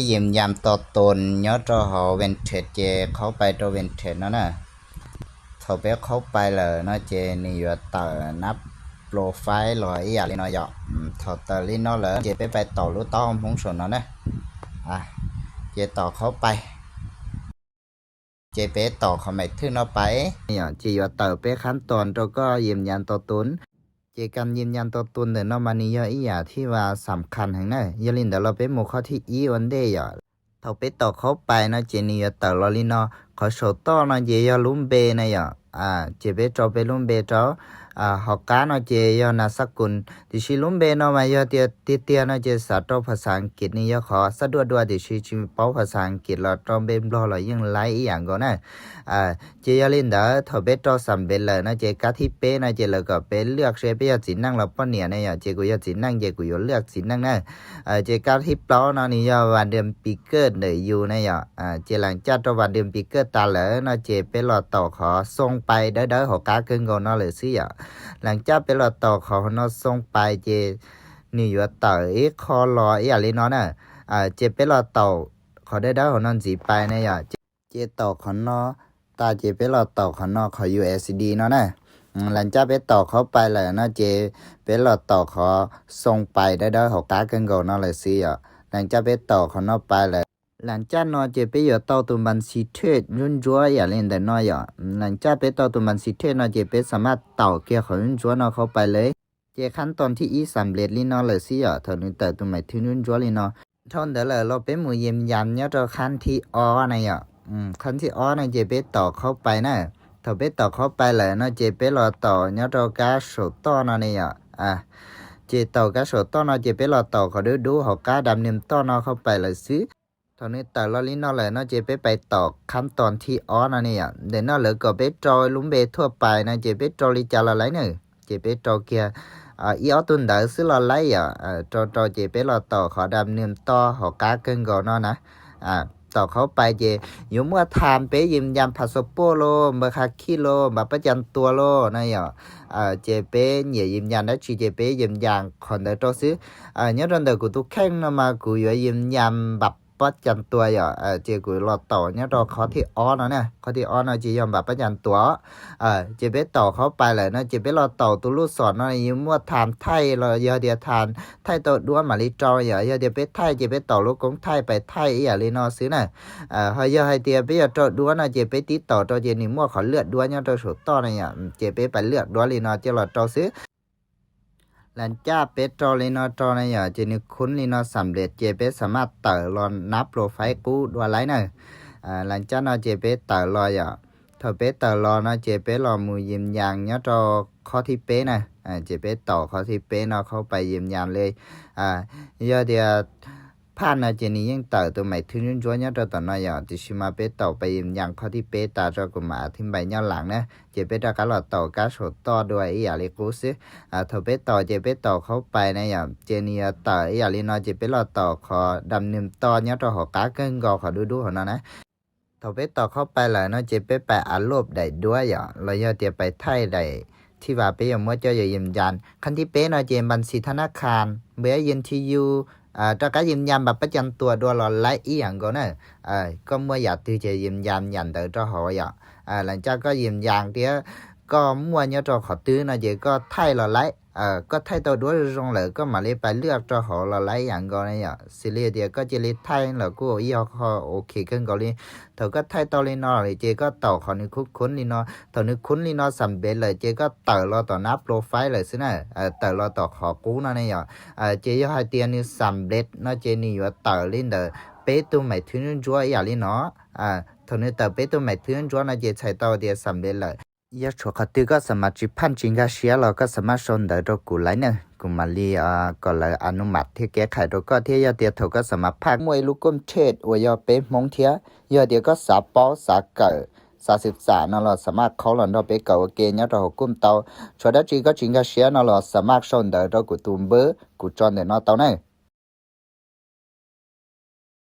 ยิมยามต่อตนย้อนตัวเขาเวนเทจเจเขาไปตัวเวนเทจนั่นน่ะเขาไปเขาไปเลยเนาะเจนี่อยู่ต่อนับโปรไฟล์ลอยอย่างนี้เนาะอย่าเขาต่อลิ้นเนาะเลยเจไปต่อรู้ต้อมพงส่วนเนาะนะเจต่อเขาไปเจไปต่อเขาไม่ถึงเนาะไปเนี่ยเจอยู่ต่อไปขั้นตอนตัวก็ยืมยันตัวตนเจการยืนยันตัวตนเดี๋ยวเนาะมันนี่อีอย่างที่ว่าสำคัญแห่งนั้นอย่าลืมเดี๋ยวเราไปหมู่ข้อที่วันเดียวเขาไปต่อเขาไปนะเจนี่ต่อลอลินเนาะเขาโชว์ต่อนะเจยาลุ่มเบนะอย่าเจไปจอไปลุ่มเบจอหอกการนะเจยานาสกุลดิชิลุ่มเบเนาะมายาเตียนะเจสาตอภาษาอังกฤษนี่ยาขอสะดวกดิชิจิมเป้าภาษาอังกฤษเราตอมเบมรอเรายังไล่อย่างก็นะเจยาลินเดอเขาไปจอสัมเบลเลยนะเจกาที่เป้นะเจแล้วก็เป็นเลือกเชฟไปยาจินนั่งเราป้อนเนี่ยนะอย่าเจกูยาจินนั่งเจกูยเลือกจินนั่งนะเจการที่เปล่านะนี่ยาวันเดือนปีเกิดเลยอยู่นะอย่าเจหลังจากตัววันเดือนปีเกิดตาเลยนะเจไปหลอดต่อขอส่งไปได้หอกาเกินก่อนนะเลยสิอ่ะหลังจากไปหลอดต่อขอนะส่งไปเจนี่อยู่ต่อคอรออะไรเนาะนะเจไปหลอดต่อขอได้ของนั่นจีไปนะอย่าเจต่อขอนะตาเจไปหลอดต่อขอนะขอ USD เนาะนะหลังจากไปต่อเขาไปเลยนะเจไปหลอดต่อขอส่งไปได้หอกาเกินก่อนนะเลยสิอ่ะหลังจากไปต่อขอนอไปเลยหลังจากนอเจไปอยู่ต่อตัวบัญชีเทศยุ่นจัวอย่าเล่นแต่น้อยอ่ะหลังจากไปต่อตัวบัญชีเทศนอเจไปสามารถต่อเกี่ยวของยุ่นจัวนอเข้าไปเลยเจขั้นตอนที่สำเร็จลินอเลยสิอ่ะเท่านี้แต่ตัวใหม่ถึงยุ่นจัวลินอท่อนเดี๋ยวเลยเราไปหมู่เยี่ยมยันเนี่ยตัวขั้นที่นะอ่ะขั้นที่นะเจไปต่อเข้าไปนะถ้าไปต่อเข้าไปเลยนะเจไปรอต่อเนี่ยตัวกาสุดต่อนะเนี่ยเจต่อกาสุดต่อนะเจไปรอต่อเขาดูเขากาดำเนินต่อนะเข้าไปเลยสิตอนนี้แต่ละลิ้นนั่นแหละน่าจะไปต่อขั้นตอนที่นั่นเนี่ยเดี๋ยวนั่นเหลือก็ไปจอยลุ้มเบทั่วไปนะจะไปจอยลิจาละไรเนี่ยจะไปจอยเกียตุนเดอซื้อละไรจอยจะไปรอต่อขอดำเนินต่อหอกาเกินก่อนนะต่อเขาไปเจอยู่เมื่อทานไปยิมยำพาสปอร์โลเมื่อคาคิโลมาประจันตัวโลนะเจเป้เนี่ยยิมยันได้ชีเจเป้ยิมยันคนเดียวตัวซื้อnhớ rằng đời của tôi khen mà củaยิมยำแบบประจันตัวเจกูรอต่อเนี่ยรอเขาที่นะเนี่ยเขาที่นะจะยอมแบบประจันตัวเจไปต่อเขาไปเลยนะเจไปรอต่อตัวลูกศรนะยิ้มว่าทานไทยเราเดียทานไทยตัวด้วนมาลิจอยเดียไปไทยเจไปต่อลูกของไทยไปไทยเลยนอซื้อนะให้ให้เดียไปจอด้วนนะเจไปติดต่อตัวเจนี่มั่วขอเลือดด้วนเนี่ยตัวสุดต่อเนี่ยเจไปเลือดด้วนเลยนอเจรอต่อซื้อหลังจากเปโตรลีนอตอนนี้จะนึกคุ้นลีนอสำเร็จเจเปสามารถต่อรอนนับโปรไฟล์กูด้วยไรนะหลังจากนั้นเจเปต่อรอถ้าเปต่อรอนะเจเปรอมือยิมยางเนี่ยจอข้อที่เปนะเจเปต่อข้อที่เปนะเข้าไปยิมยางเลยเดี๋ยวผ่านนะเจนี่ยังต่อตัวใหม่ถึงยุ่งจ้วเนี่ยตอนนั้นที่ชิมาเปต่อไปยิมยางข้อที่เปตาจะกุมาทิ้งใบเนี่ยหลังนะเจเปตากาลอต่อการสดต่อด้วยเล็กกูซิถ้าเปต่อเจเปต่อเข้าไปนะเจนี่ต่อลีนอเจเปรอต่อขอดำเนินต่อเนี่ยตัวหอกาเกินกอขอดูของนั้นนะถ้าเปต่อเข้าไปเลยนะเจเปไปอารมณ์ได้ด้วยเราเจไปไทยได้ที่ว่าไปยังเมื่อเจอยิมยันคันที่เป้นะเจบัญชีธนาคารเบี้ยยินที่อยู่จะก็ยิมยำแบบประจำตัวด้วยหรอไล่อีอย่างก็นะก็เมื่ออยากที่จะยิมยำยันแต่จะหอยหลังจากก็ยิมยางเดียวก็มั่วเนี่ยจะขอตื้อนะเจก็ไทยหรอไล่ก็ไทยตัวด้วยตรงเลยก็มาเลยไปเลือกจะหอหรอไล่อย่างก็เนี่ยสิเลียเดียวก็จะเลยไทยหรอกูอีเขาโอเคขึ้นก็เลยเธอก็ไทยตัวเลยนอเลยเจก็ต่อขอนึกคุ้นเลยนอตอนนึกคุ้นเลยนอสำเร็จเลยเจก็ต่อรอต่อนับโปรไฟล์เลยสินะต่อรอต่อขอกู้นะเนี่ยเจยให้เตียนี่สำเร็จนะเจนี่อยู่ต่อเล่นเด้อเป๊ะตัวใหม่ถึงจัวอย่างนี้เนาะตอนนี้ต่อเป๊ะตัวใหม่ถึงจัวนะเจใช้ต่อเดียวสำเร็จเลยยาชัวร์ก็สามารถจิพันจิงกาเชียเราก็สามารถชนได้ตัวกูไลเนี่ยกูมาลีก็เลยอนุมัติที่แก้ไขตัวก็ที่ยาเดียวเธอก็สามารถพักมวยลูกก้มเทศอวยเป๊ะมงเทียยาเดียวก็สาปอสาเกิด33นั่นเราสามารถเขาหล่นเราไปเก่าเกณฑ์เนี่ยเรากุ้มเตาชัวร์ได้จีก็จิงกาเชียนั่นเราสามารถชนได้ตัวกูตูมเบอร์กูจอนเดี๋ยวนั่นเตาเนี่ย